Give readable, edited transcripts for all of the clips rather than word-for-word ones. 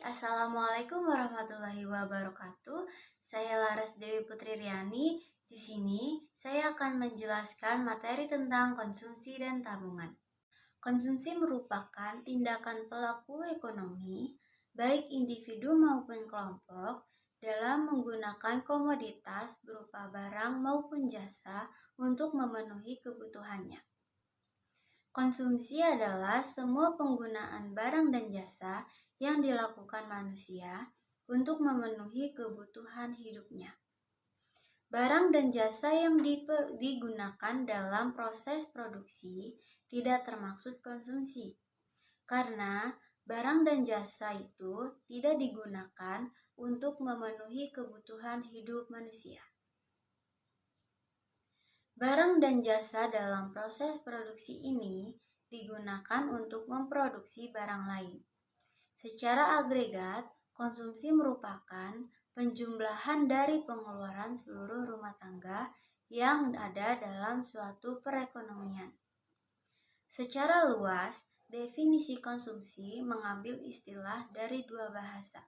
Assalamualaikum warahmatullahi wabarakatuh. Saya Laras Dewi Putri Riani. Di sini saya akan menjelaskan materi tentang konsumsi dan tabungan. Konsumsi merupakan tindakan pelaku ekonomi, baik individu maupun kelompok, dalam menggunakan komoditas berupa barang maupun jasa untuk memenuhi kebutuhannya. Konsumsi adalah semua penggunaan barang dan jasa yang dilakukan manusia untuk memenuhi kebutuhan hidupnya. Barang dan jasa yang digunakan dalam proses produksi tidak termaksud konsumsi, karena barang dan jasa itu tidak digunakan untuk memenuhi kebutuhan hidup manusia. Barang dan jasa dalam proses produksi ini digunakan untuk memproduksi barang lain. Secara agregat, konsumsi merupakan penjumlahan dari pengeluaran seluruh rumah tangga yang ada dalam suatu perekonomian. Secara luas, definisi konsumsi mengambil istilah dari dua bahasa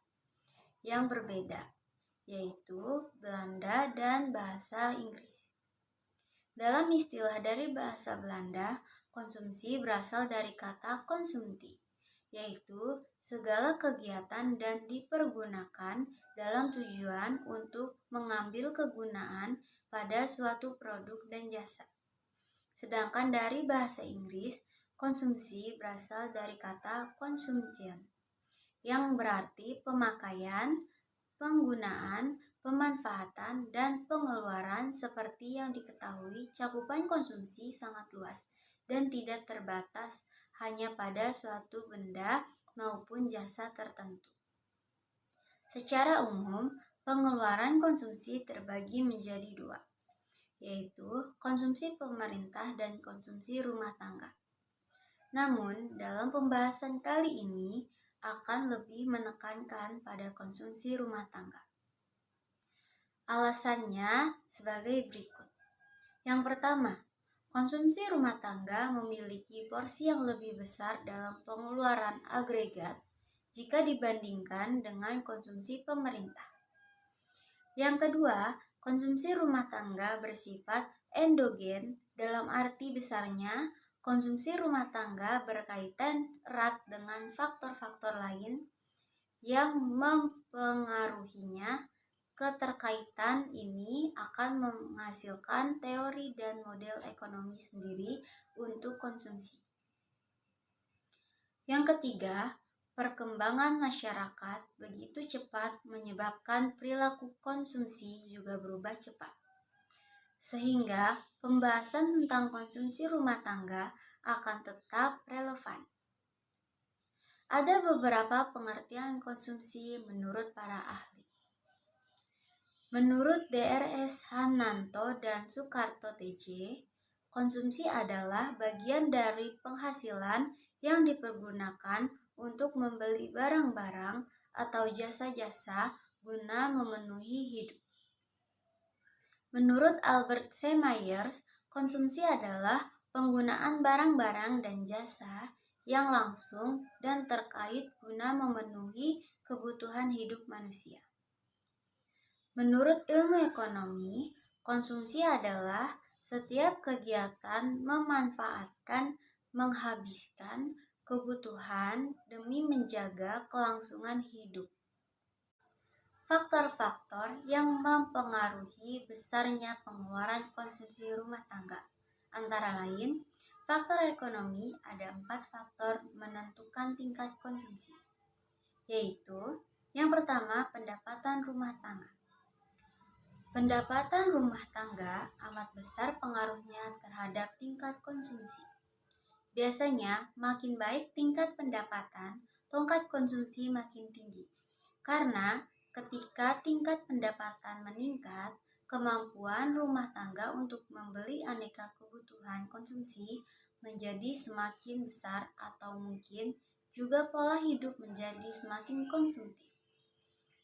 yang berbeda, yaitu Belanda dan bahasa Inggris. Dalam istilah dari bahasa Belanda, konsumsi berasal dari kata konsumti, yaitu segala kegiatan dan dipergunakan dalam tujuan untuk mengambil kegunaan pada suatu produk dan jasa. Sedangkan dari bahasa Inggris, konsumsi berasal dari kata consumption, yang berarti pemakaian, penggunaan, pemanfaatan, dan pengeluaran. Seperti yang diketahui, cakupan konsumsi sangat luas dan tidak terbatas hanya pada suatu benda maupun jasa tertentu. Secara umum, pengeluaran konsumsi terbagi menjadi dua, yaitu konsumsi pemerintah dan konsumsi rumah tangga. Namun, dalam pembahasan kali ini akan lebih menekankan pada konsumsi rumah tangga. Alasannya sebagai berikut. Yang pertama, konsumsi rumah tangga memiliki porsi yang lebih besar dalam pengeluaran agregat jika dibandingkan dengan konsumsi pemerintah. Yang kedua, konsumsi rumah tangga bersifat endogen, dalam arti besarnya konsumsi rumah tangga berkaitan erat dengan faktor-faktor lain yang mempengaruhinya. Keterkaitan ini akan menghasilkan teori dan model ekonomi sendiri untuk konsumsi. Yang ketiga, perkembangan masyarakat begitu cepat menyebabkan perilaku konsumsi juga berubah cepat, sehingga pembahasan tentang konsumsi rumah tangga akan tetap relevan. Ada beberapa pengertian konsumsi menurut para ahli. Menurut Drs. Hananto dan Sukarto TJ, konsumsi adalah bagian dari penghasilan yang dipergunakan untuk membeli barang-barang atau jasa-jasa guna memenuhi hidup. Menurut Albert C. Myers, konsumsi adalah penggunaan barang-barang dan jasa yang langsung dan terkait guna memenuhi kebutuhan hidup manusia. Menurut ilmu ekonomi, konsumsi adalah setiap kegiatan memanfaatkan, menghabiskan kebutuhan demi menjaga kelangsungan hidup. Faktor-faktor yang mempengaruhi besarnya pengeluaran konsumsi rumah tangga antara lain, faktor ekonomi. Ada 4 faktor menentukan tingkat konsumsi, yaitu yang pertama, pendapatan rumah tangga. Pendapatan rumah tangga amat besar pengaruhnya terhadap tingkat konsumsi. Biasanya, makin baik tingkat pendapatan, tingkat konsumsi makin tinggi. Karena ketika tingkat pendapatan meningkat, kemampuan rumah tangga untuk membeli aneka kebutuhan konsumsi menjadi semakin besar, atau mungkin juga pola hidup menjadi semakin konsumtif.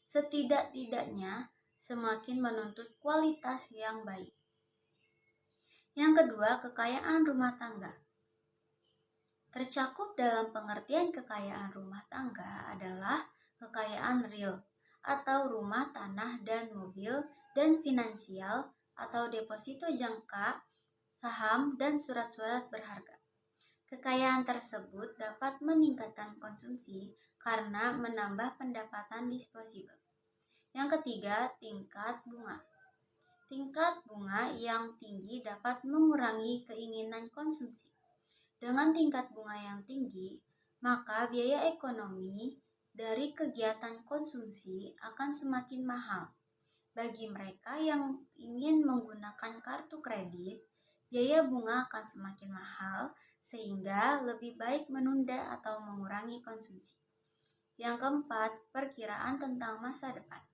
Setidak-tidaknya semakin menuntut kualitas yang baik. Yang kedua, kekayaan rumah tangga. Tercakup dalam pengertian kekayaan rumah tangga adalah kekayaan real atau rumah, tanah, dan mobil, dan finansial atau deposito jangka, saham, dan surat-surat berharga. Kekayaan tersebut dapat meningkatkan konsumsi karena menambah pendapatan disposibel. Yang ketiga, tingkat bunga. Tingkat bunga yang tinggi dapat mengurangi keinginan konsumsi. Dengan tingkat bunga yang tinggi, maka biaya ekonomi dari kegiatan konsumsi akan semakin mahal. Bagi mereka yang ingin menggunakan kartu kredit, biaya bunga akan semakin mahal sehingga lebih baik menunda atau mengurangi konsumsi. Yang keempat, perkiraan tentang masa depan.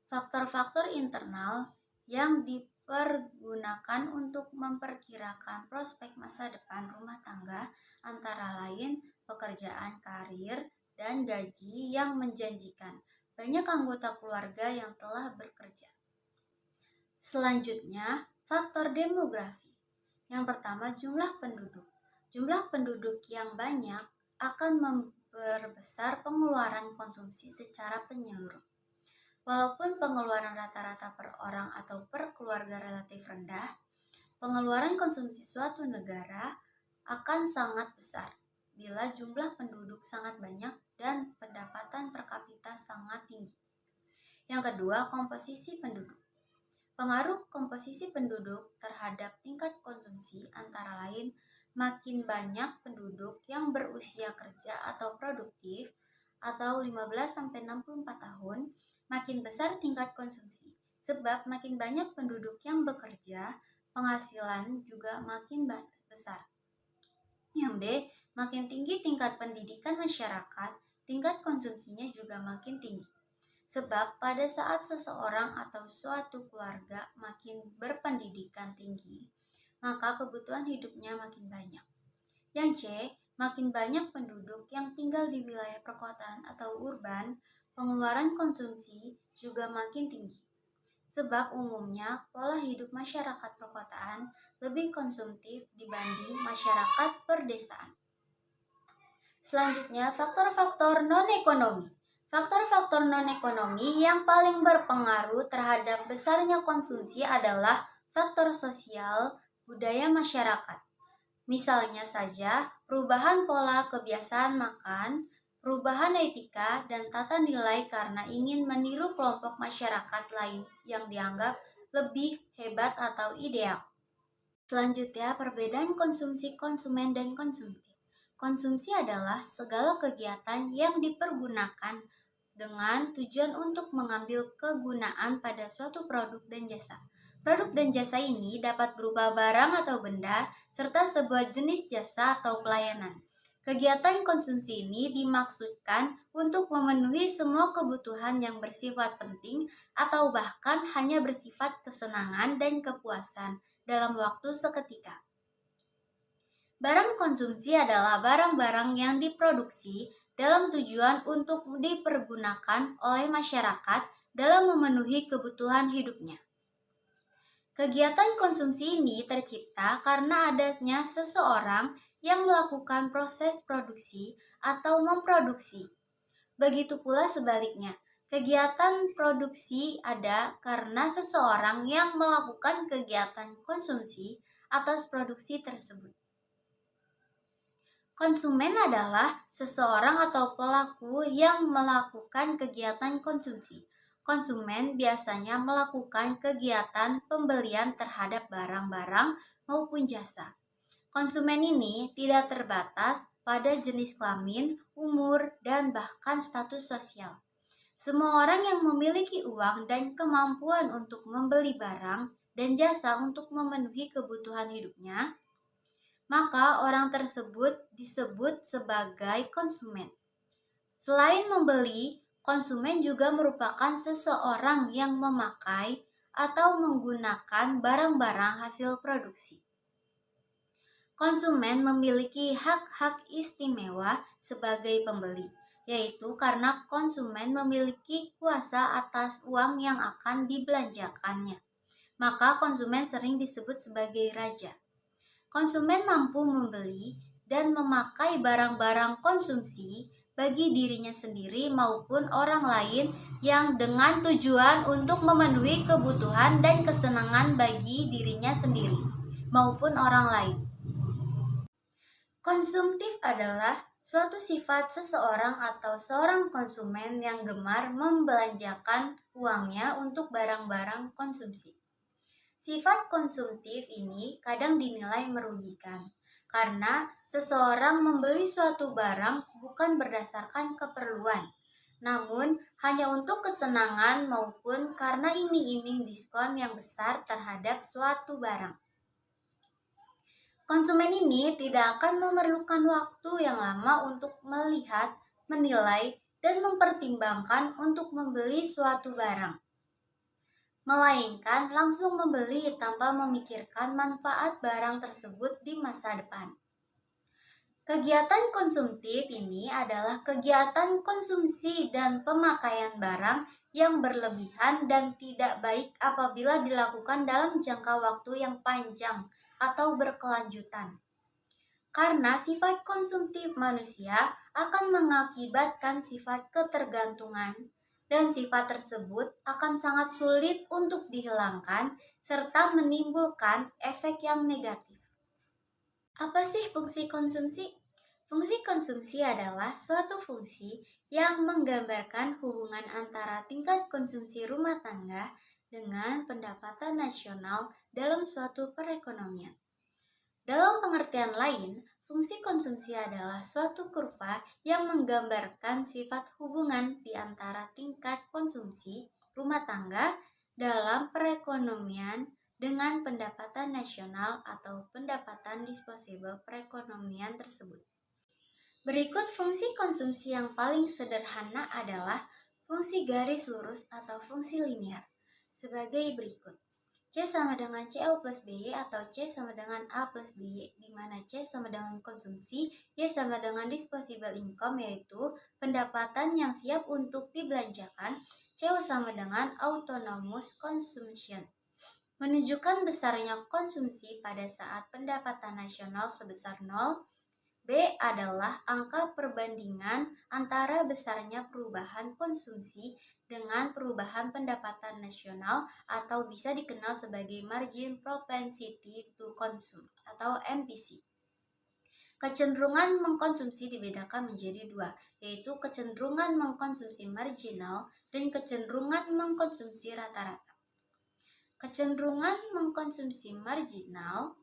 Faktor-faktor internal yang dipergunakan untuk memperkirakan prospek masa depan rumah tangga antara lain pekerjaan, karir, dan gaji yang menjanjikan. Banyak anggota keluarga yang telah bekerja. Selanjutnya, faktor demografi. Yang pertama, jumlah penduduk. Jumlah penduduk yang banyak akan memperbesar pengeluaran konsumsi secara menyeluruh. Walaupun pengeluaran rata-rata per orang atau per keluarga relatif rendah, pengeluaran konsumsi suatu negara akan sangat besar bila jumlah penduduk sangat banyak dan pendapatan per kapita sangat tinggi. Yang kedua, komposisi penduduk. Pengaruh komposisi penduduk terhadap tingkat konsumsi antara lain makin banyak penduduk yang berusia kerja atau produktif atau 15-64 tahun, makin besar tingkat konsumsi. Sebab makin banyak penduduk yang bekerja, penghasilan juga makin besar. Yang B, makin tinggi tingkat pendidikan masyarakat, tingkat konsumsinya juga makin tinggi. Sebab pada saat seseorang atau suatu keluarga makin berpendidikan tinggi, maka kebutuhan hidupnya makin banyak. Yang C, makin banyak penduduk yang tinggal di wilayah perkotaan atau urban, pengeluaran konsumsi juga makin tinggi. Sebab umumnya pola hidup masyarakat perkotaan lebih konsumtif dibanding masyarakat perdesaan. Selanjutnya, faktor-faktor non-ekonomi. Faktor-faktor non-ekonomi yang paling berpengaruh terhadap besarnya konsumsi adalah faktor sosial, budaya masyarakat. Misalnya saja, perubahan pola kebiasaan makan, perubahan etika, dan tata nilai karena ingin meniru kelompok masyarakat lain yang dianggap lebih hebat atau ideal. Selanjutnya, perbedaan konsumsi konsumen dan konsumtif. Konsumsi adalah segala kegiatan yang dipergunakan dengan tujuan untuk mengambil kegunaan pada suatu produk dan jasa. Produk dan jasa ini dapat berupa barang atau benda, serta sebuah jenis jasa atau pelayanan. Kegiatan konsumsi ini dimaksudkan untuk memenuhi semua kebutuhan yang bersifat penting atau bahkan hanya bersifat kesenangan dan kepuasan dalam waktu seketika. Barang konsumsi adalah barang-barang yang diproduksi dalam tujuan untuk dipergunakan oleh masyarakat dalam memenuhi kebutuhan hidupnya. Kegiatan konsumsi ini tercipta karena adanya seseorang yang melakukan proses produksi atau memproduksi. Begitu pula sebaliknya, kegiatan produksi ada karena seseorang yang melakukan kegiatan konsumsi atas produksi tersebut. Konsumen adalah seseorang atau pelaku yang melakukan kegiatan konsumsi. Konsumen biasanya melakukan kegiatan pembelian terhadap barang-barang maupun jasa. Konsumen ini tidak terbatas pada jenis kelamin, umur, dan bahkan status sosial. Semua orang yang memiliki uang dan kemampuan untuk membeli barang dan jasa untuk memenuhi kebutuhan hidupnya, maka orang tersebut disebut sebagai konsumen. Selain membeli, konsumen juga merupakan seseorang yang memakai atau menggunakan barang-barang hasil produksi. Konsumen memiliki hak-hak istimewa sebagai pembeli, yaitu karena konsumen memiliki kuasa atas uang yang akan dibelanjakannya. Maka konsumen sering disebut sebagai raja. Konsumen mampu membeli dan memakai barang-barang konsumsi bagi dirinya sendiri maupun orang lain yang dengan tujuan untuk memenuhi kebutuhan dan kesenangan bagi dirinya sendiri maupun orang lain. Konsumtif adalah suatu sifat seseorang atau seorang konsumen yang gemar membelanjakan uangnya untuk barang-barang konsumsi. Sifat konsumtif ini kadang dinilai merugikan karena seseorang membeli suatu barang bukan berdasarkan keperluan, namun hanya untuk kesenangan maupun karena iming-iming diskon yang besar terhadap suatu barang. Konsumen ini tidak akan memerlukan waktu yang lama untuk melihat, menilai, dan mempertimbangkan untuk membeli suatu barang, melainkan langsung membeli tanpa memikirkan manfaat barang tersebut di masa depan. Kegiatan konsumtif ini adalah kegiatan konsumsi dan pemakaian barang yang berlebihan dan tidak baik apabila dilakukan dalam jangka waktu yang panjang atau berkelanjutan. Karena sifat konsumtif manusia akan mengakibatkan sifat ketergantungan dan sifat tersebut akan sangat sulit untuk dihilangkan serta menimbulkan efek yang negatif. Apa sih fungsi konsumsi? Fungsi konsumsi adalah suatu fungsi yang menggambarkan hubungan antara tingkat konsumsi rumah tangga dengan pendapatan nasional dalam suatu perekonomian. Dalam pengertian lain, fungsi konsumsi adalah suatu kurva yang menggambarkan sifat hubungan di antara tingkat konsumsi rumah tangga dalam perekonomian dengan pendapatan nasional atau pendapatan disposable perekonomian tersebut. Berikut fungsi konsumsi yang paling sederhana adalah fungsi garis lurus atau fungsi linear sebagai berikut. C sama dengan CO plus BY atau C sama dengan A plus BY, di mana C sama dengan konsumsi, Y sama dengan disposable income yaitu pendapatan yang siap untuk dibelanjakan, CO sama dengan autonomous consumption, menunjukkan besarnya konsumsi pada saat pendapatan nasional sebesar 0. B adalah angka perbandingan antara besarnya perubahan konsumsi dengan perubahan pendapatan nasional atau bisa dikenal sebagai margin propensity to consume atau MPC. Kecenderungan mengkonsumsi dibedakan menjadi dua, yaitu kecenderungan mengkonsumsi marginal dan kecenderungan mengkonsumsi rata-rata. Kecenderungan mengkonsumsi marginal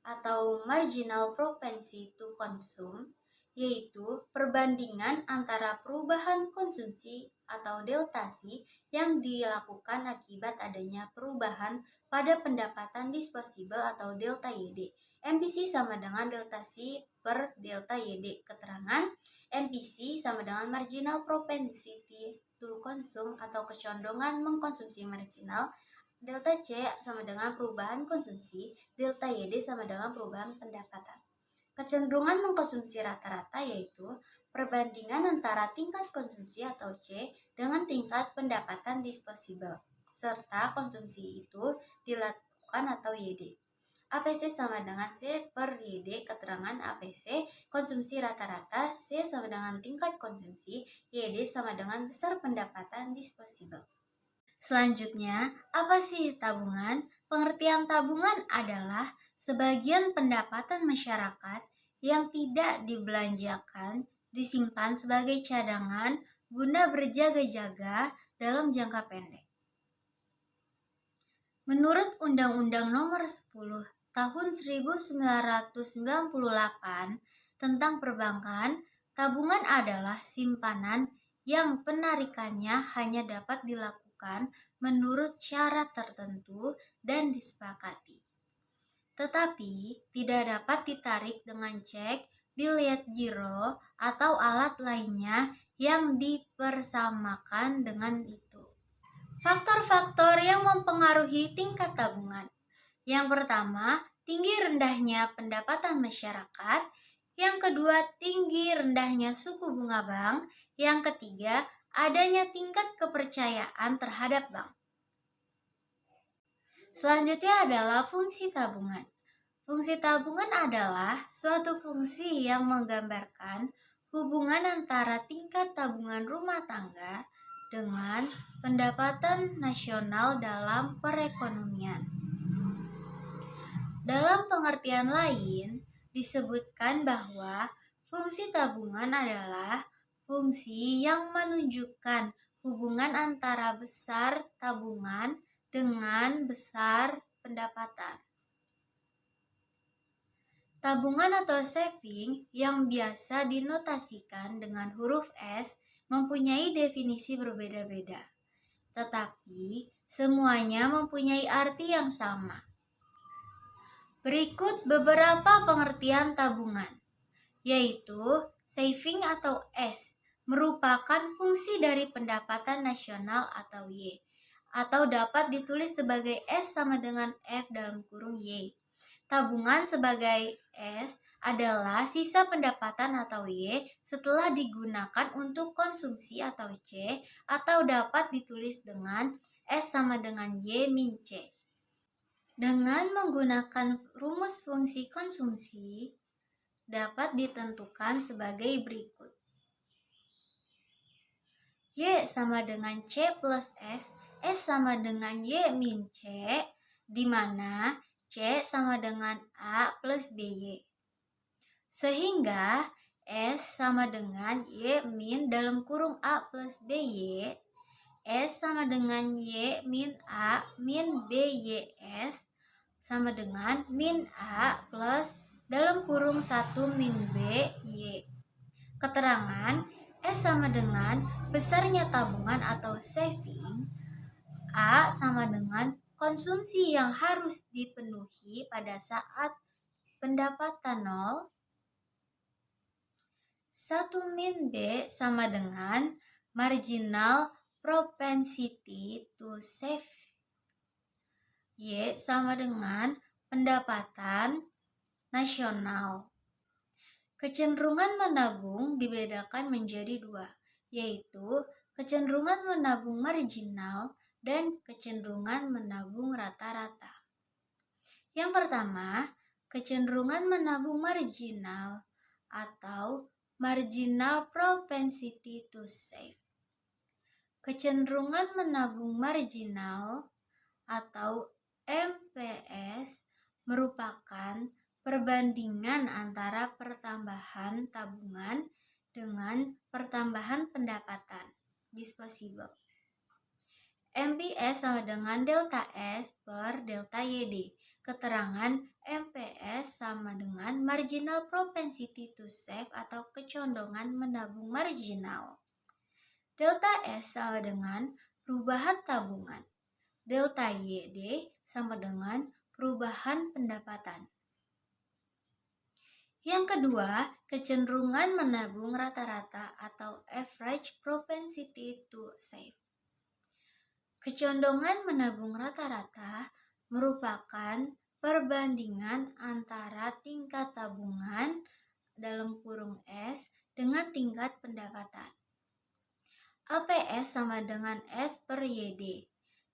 atau marginal propensity to consume, yaitu perbandingan antara perubahan konsumsi atau deltasi yang dilakukan akibat adanya perubahan pada pendapatan disposable atau delta YD. MPC sama dengan deltasi per delta YD. Keterangan MPC sama dengan marginal propensity to consume atau kecenderungan mengkonsumsi marginal. Delta C sama dengan perubahan konsumsi, delta YD sama dengan perubahan pendapatan. Kecenderungan mengkonsumsi rata-rata yaitu perbandingan antara tingkat konsumsi atau C dengan tingkat pendapatan disposable, serta konsumsi itu dilakukan atau YD. APC sama dengan C per YD. Keterangan APC, konsumsi rata-rata, C sama dengan tingkat konsumsi, YD sama dengan besar pendapatan disposable. Selanjutnya, apa sih tabungan? Pengertian tabungan adalah sebagian pendapatan masyarakat yang tidak dibelanjakan, disimpan sebagai cadangan guna berjaga-jaga dalam jangka pendek. Menurut Undang-Undang Nomor 10 Tahun 1998 tentang perbankan, tabungan adalah simpanan yang penarikannya hanya dapat dilakukan menurut syarat tertentu dan disepakati, tetapi tidak dapat ditarik dengan cek, bilet giro, atau alat lainnya yang dipersamakan dengan itu. Faktor-faktor yang mempengaruhi tingkat tabungan. Yang pertama, tinggi rendahnya pendapatan masyarakat. Yang kedua, tinggi rendahnya suku bunga bank. Yang ketiga, adanya tingkat kepercayaan terhadap bank. Selanjutnya adalah fungsi tabungan. Fungsi tabungan adalah suatu fungsi yang menggambarkan hubungan antara tingkat tabungan rumah tangga dengan pendapatan nasional dalam perekonomian. Dalam pengertian lain, disebutkan bahwa fungsi tabungan adalah fungsi yang menunjukkan hubungan antara besar tabungan dengan besar pendapatan. Tabungan atau saving yang biasa dinotasikan dengan huruf S mempunyai definisi berbeda-beda, tetapi semuanya mempunyai arti yang sama. Berikut beberapa pengertian tabungan, yaitu saving atau S merupakan fungsi dari pendapatan nasional atau Y, atau dapat ditulis sebagai S sama dengan F dalam kurung Y. Tabungan sebagai S adalah sisa pendapatan atau Y setelah digunakan untuk konsumsi atau C, atau dapat ditulis dengan S sama dengan Y min C. Dengan menggunakan rumus fungsi konsumsi dapat ditentukan sebagai berikut. Y sama dengan C plus S, S sama dengan Y min C, di mana C sama dengan A plus BY. Sehingga S sama dengan Y min dalam kurung A plus BY, S sama dengan Y min A min BYS sama dengan min A plus dalam kurung 1 min BY. Keterangan S sama dengan besarnya tabungan atau saving, A sama dengan konsumsi yang harus dipenuhi pada saat pendapatan 0, 1 min B sama dengan marginal propensity to save, Y sama dengan pendapatan nasional. Kecenderungan menabung dibedakan menjadi dua, yaitu kecenderungan menabung marginal dan kecenderungan menabung rata-rata. Yang pertama, kecenderungan menabung marginal atau marginal propensity to save. Kecenderungan menabung marginal atau MPS merupakan perbandingan antara pertambahan tabungan dengan pertambahan pendapatan disposable. MPS sama dengan delta S per delta YD. Keterangan MPS sama dengan marginal propensity to save atau kecondongan menabung marginal. Delta S sama dengan perubahan tabungan. Delta YD sama dengan perubahan pendapatan. Yang kedua, kecenderungan menabung rata-rata atau average propensity to save. Kecondongan menabung rata-rata merupakan perbandingan antara tingkat tabungan dalam kurung S dengan tingkat pendapatan. APS sama dengan S per YD.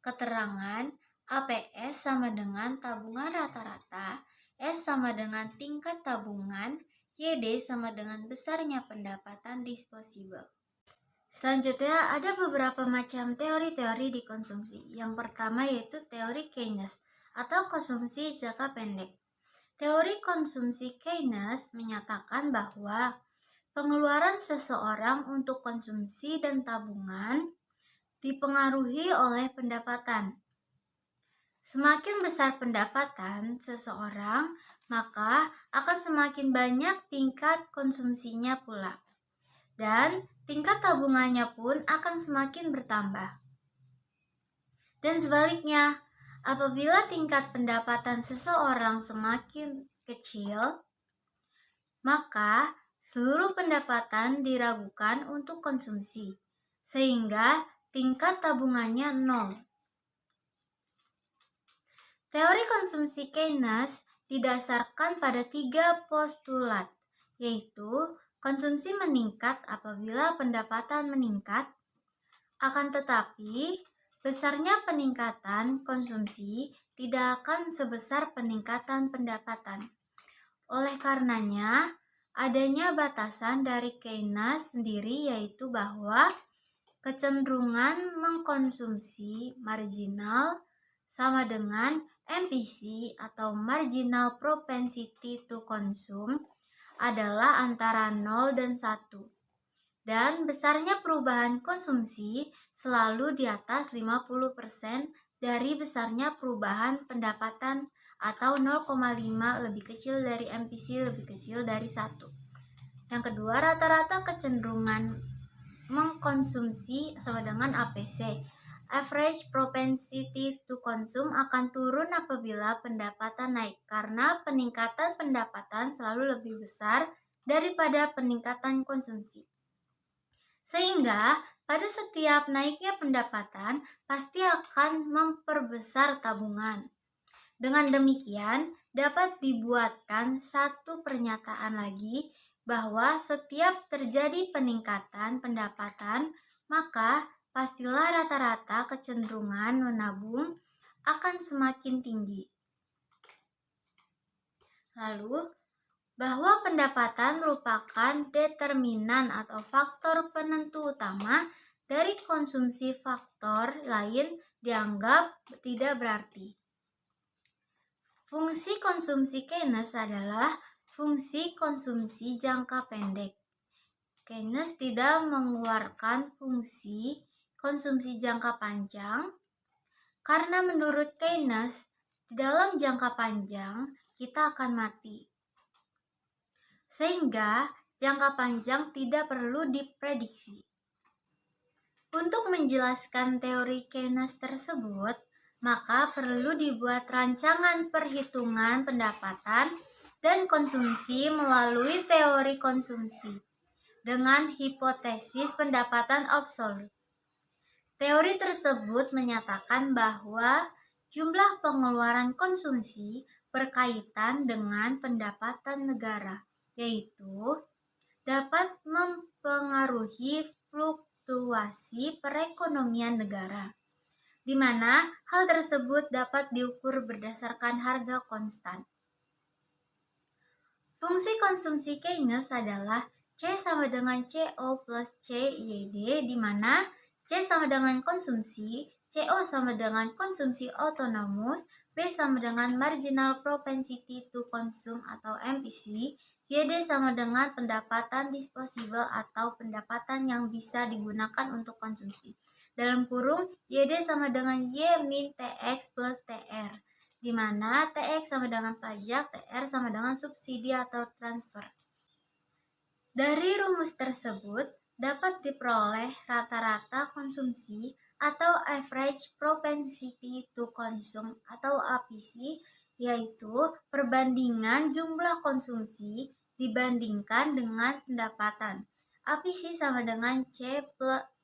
Keterangan APS sama dengan tabungan rata-rata, S sama dengan tingkat tabungan, YD sama dengan besarnya pendapatan disposable. Selanjutnya ada beberapa macam teori-teori di konsumsi. Yang pertama yaitu teori Keynes atau konsumsi jangka pendek. Teori konsumsi Keynes menyatakan bahwa pengeluaran seseorang untuk konsumsi dan tabungan dipengaruhi oleh pendapatan. Semakin besar pendapatan seseorang, maka akan semakin banyak tingkat konsumsinya pula. Dan tingkat tabungannya pun akan semakin bertambah. Dan sebaliknya, apabila tingkat pendapatan seseorang semakin kecil, maka seluruh pendapatan diragukan untuk konsumsi, sehingga tingkat tabungannya 0. Teori konsumsi Keynes didasarkan pada 3 postulat, yaitu konsumsi meningkat apabila pendapatan meningkat, akan tetapi besarnya peningkatan konsumsi tidak akan sebesar peningkatan pendapatan. Oleh karenanya, Adanya batasan dari Keynes sendiri yaitu bahwa kecenderungan mengkonsumsi marginal sama dengan MPC atau marginal propensity to consume adalah antara 0 dan 1. Dan besarnya perubahan konsumsi selalu di atas 50% dari besarnya perubahan pendapatan atau 0,5 lebih kecil dari MPC lebih kecil dari 1. Yang kedua, rata-rata kecenderungan mengkonsumsi sama dengan APC. Average propensity to consume akan turun apabila pendapatan naik karena peningkatan pendapatan selalu lebih besar daripada peningkatan konsumsi. Sehingga pada setiap naiknya pendapatan pasti akan memperbesar tabungan. Dengan demikian, dapat dibuatkan satu pernyataan lagi bahwa setiap terjadi peningkatan pendapatan, maka pastilah rata-rata kecenderungan menabung akan semakin tinggi. Lalu, bahwa pendapatan merupakan determinan atau faktor penentu utama dari konsumsi, faktor lain dianggap tidak berarti. Fungsi konsumsi Keynes adalah fungsi konsumsi jangka pendek. Keynes tidak mengeluarkan fungsi konsumsi jangka panjang karena menurut Keynes, di dalam jangka panjang kita akan mati. Sehingga jangka panjang tidak perlu diprediksi. Untuk menjelaskan teori Keynes tersebut, maka perlu dibuat rancangan perhitungan pendapatan dan konsumsi melalui teori konsumsi dengan hipotesis pendapatan absolut. Teori tersebut menyatakan bahwa jumlah pengeluaran konsumsi berkaitan dengan pendapatan negara, yaitu dapat mempengaruhi fluktuasi perekonomian negara, di mana hal tersebut dapat diukur berdasarkan harga konstan. Fungsi konsumsi Keynes adalah C sama dengan CO plus CYD, di mana C sama dengan konsumsi, CO sama dengan konsumsi autonomous, B sama dengan marginal propensity to consume atau MPC, YD sama dengan pendapatan disposable atau pendapatan yang bisa digunakan untuk konsumsi. Dalam kurung, YD sama dengan Y min TX plus TR, di mana TX sama dengan pajak, TR sama dengan subsidi atau transfer. Dari rumus tersebut dapat diperoleh rata-rata konsumsi atau average propensity to consume atau APC, yaitu perbandingan jumlah konsumsi dibandingkan dengan pendapatan. APC sama dengan C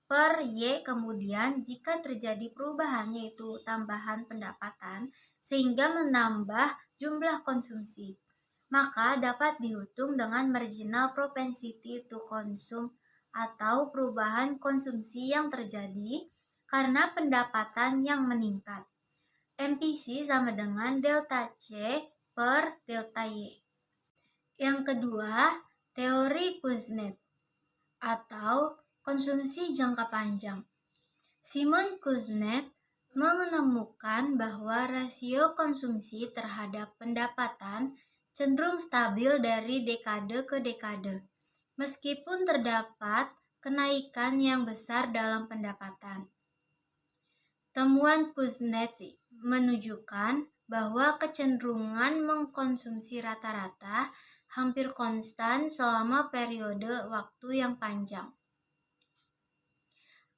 per Y, kemudian jika terjadi perubahan yaitu tambahan pendapatan sehingga menambah jumlah konsumsi, maka dapat dihitung dengan marginal propensity to consume atau perubahan konsumsi yang terjadi karena pendapatan yang meningkat. MPC sama dengan delta C per delta Y. Yang kedua, teori Kuznets atau konsumsi jangka panjang. Simon Kuznets menemukan bahwa rasio konsumsi terhadap pendapatan cenderung stabil dari dekade ke dekade, meskipun terdapat kenaikan yang besar dalam pendapatan. Temuan Kuznets menunjukkan bahwa kecenderungan mengkonsumsi rata-rata hampir konstan selama periode waktu yang panjang.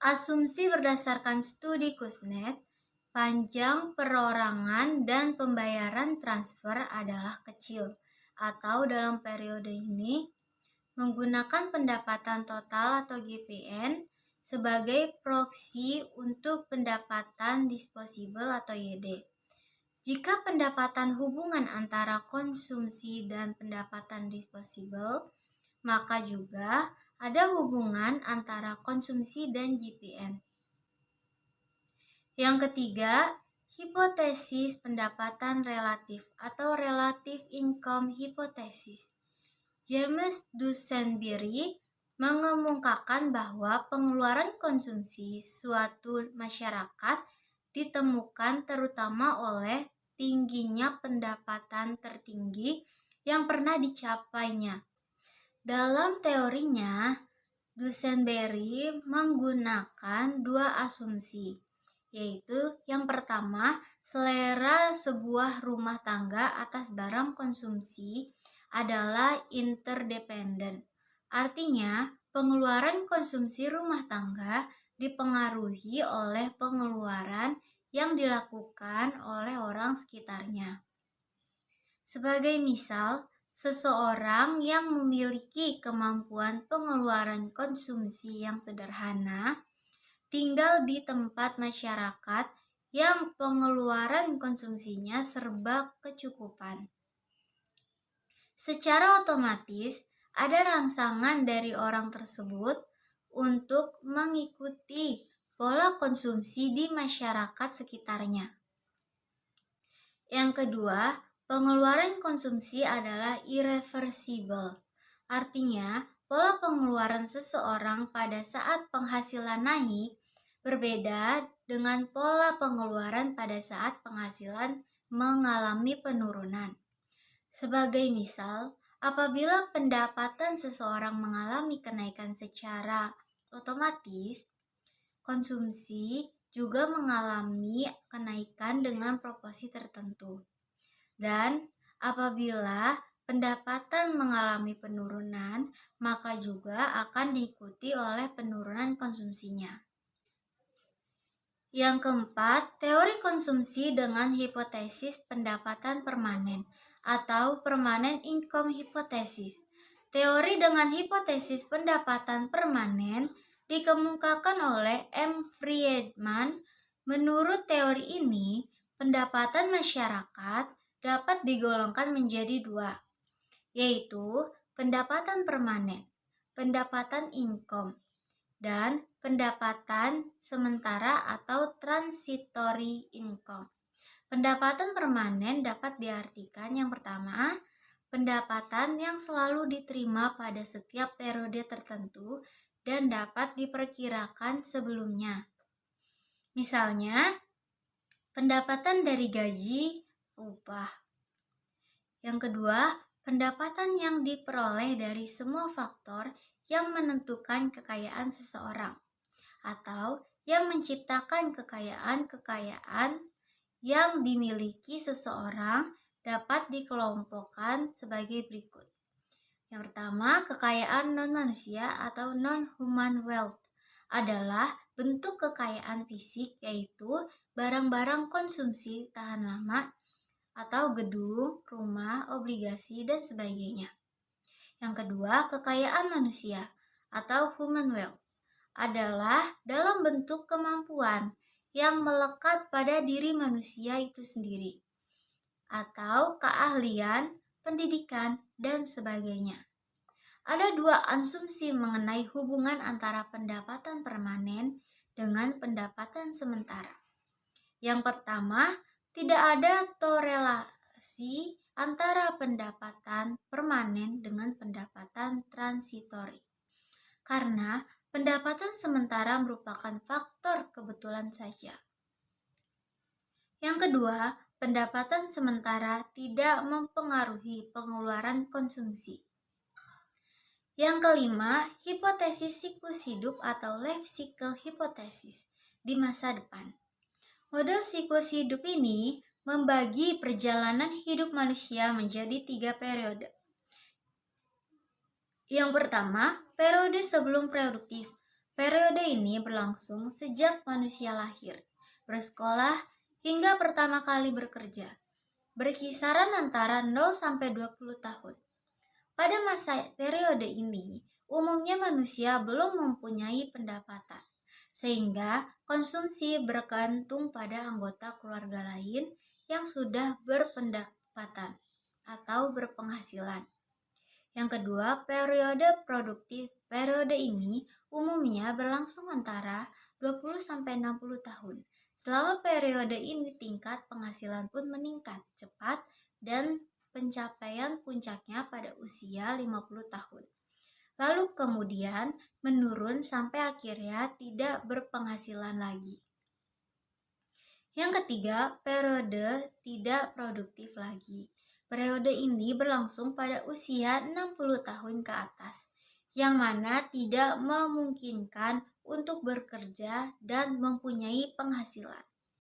Asumsi berdasarkan studi Kuznets, panjang perorangan dan pembayaran transfer adalah kecil, atau dalam periode ini menggunakan pendapatan total atau GPN sebagai proksi untuk pendapatan disposable atau YD. Jika pendapatan hubungan antara konsumsi dan pendapatan disposable, maka juga ada hubungan antara konsumsi dan GPN. Yang ketiga, hipotesis pendapatan relatif atau relative income hypothesis. James Dusanbery mengemukakan bahwa pengeluaran konsumsi suatu masyarakat ditemukan terutama oleh tingginya pendapatan tertinggi yang pernah dicapainya. Dalam teorinya, Dusanbery menggunakan dua asumsi, yaitu yang pertama, selera sebuah rumah tangga atas barang konsumsi adalah interdependen. Artinya, pengeluaran konsumsi rumah tangga dipengaruhi oleh pengeluaran yang dilakukan oleh orang sekitarnya. Sebagai misal, seseorang yang memiliki kemampuan pengeluaran konsumsi yang sederhana tinggal di tempat masyarakat yang pengeluaran konsumsinya serba kecukupan. Secara otomatis, ada rangsangan dari orang tersebut untuk mengikuti pola konsumsi di masyarakat sekitarnya. Yang kedua, pengeluaran konsumsi adalah irreversible. Artinya, pola pengeluaran seseorang pada saat penghasilan naik berbeda dengan pola pengeluaran pada saat penghasilan mengalami penurunan. Sebagai misal, apabila pendapatan seseorang mengalami kenaikan secara otomatis, konsumsi juga mengalami kenaikan dengan proporsi tertentu. Dan apabila pendapatan mengalami penurunan, maka juga akan diikuti oleh penurunan konsumsinya. Yang keempat, teori konsumsi dengan hipotesis pendapatan permanen atau permanent income hypothesis. Teori dengan hipotesis pendapatan permanen dikemukakan oleh M. Friedman. Menurut teori ini, pendapatan masyarakat dapat digolongkan menjadi dua, yaitu pendapatan permanen, pendapatan income, dan pendapatan sementara atau transitory income. Pendapatan permanen dapat diartikan yang pertama, pendapatan yang selalu diterima pada setiap periode tertentu dan dapat diperkirakan sebelumnya. Misalnya, pendapatan dari gaji, upah. Yang kedua, pendapatan yang diperoleh dari semua faktor yang menentukan kekayaan seseorang atau yang menciptakan kekayaan yang dimiliki seseorang dapat dikelompokkan sebagai berikut. Yang pertama, kekayaan non-manusia atau non-human wealth adalah bentuk kekayaan fisik, yaitu barang-barang konsumsi tahan lama atau gedung, rumah, obligasi, dan sebagainya. Yang kedua, kekayaan manusia atau human wealth adalah dalam bentuk kemampuan yang melekat pada diri manusia itu sendiri, atau keahlian, pendidikan, dan sebagainya. Ada dua asumsi mengenai hubungan antara pendapatan permanen dengan pendapatan sementara. Yang pertama, tidak ada korelasi antara pendapatan permanen dengan pendapatan transitori, karena pendapatan sementara merupakan faktor kebetulan saja. Yang kedua, pendapatan sementara tidak mempengaruhi pengeluaran konsumsi. Yang kelima, hipotesis siklus hidup atau life cycle hypothesis di masa depan. Model siklus hidup ini membagi perjalanan hidup manusia menjadi 3 periode. Yang pertama, periode sebelum produktif. Periode ini berlangsung sejak manusia lahir, bersekolah, hingga pertama kali bekerja. Berkisaran antara 0 sampai 20 tahun. Pada masa periode ini, umumnya manusia belum mempunyai pendapatan, sehingga konsumsi bergantung pada anggota keluarga lain yang sudah berpendapatan atau berpenghasilan. Yang kedua, periode produktif. Periode ini umumnya berlangsung antara 20 sampai 60 tahun. Selama periode ini tingkat penghasilan pun meningkat cepat dan pencapaian puncaknya pada usia 50 tahun. Lalu kemudian menurun sampai akhirnya tidak berpenghasilan lagi. Yang ketiga, periode tidak produktif lagi. Periode ini berlangsung pada usia 60 tahun ke atas, yang mana tidak memungkinkan untuk bekerja dan mempunyai penghasilan.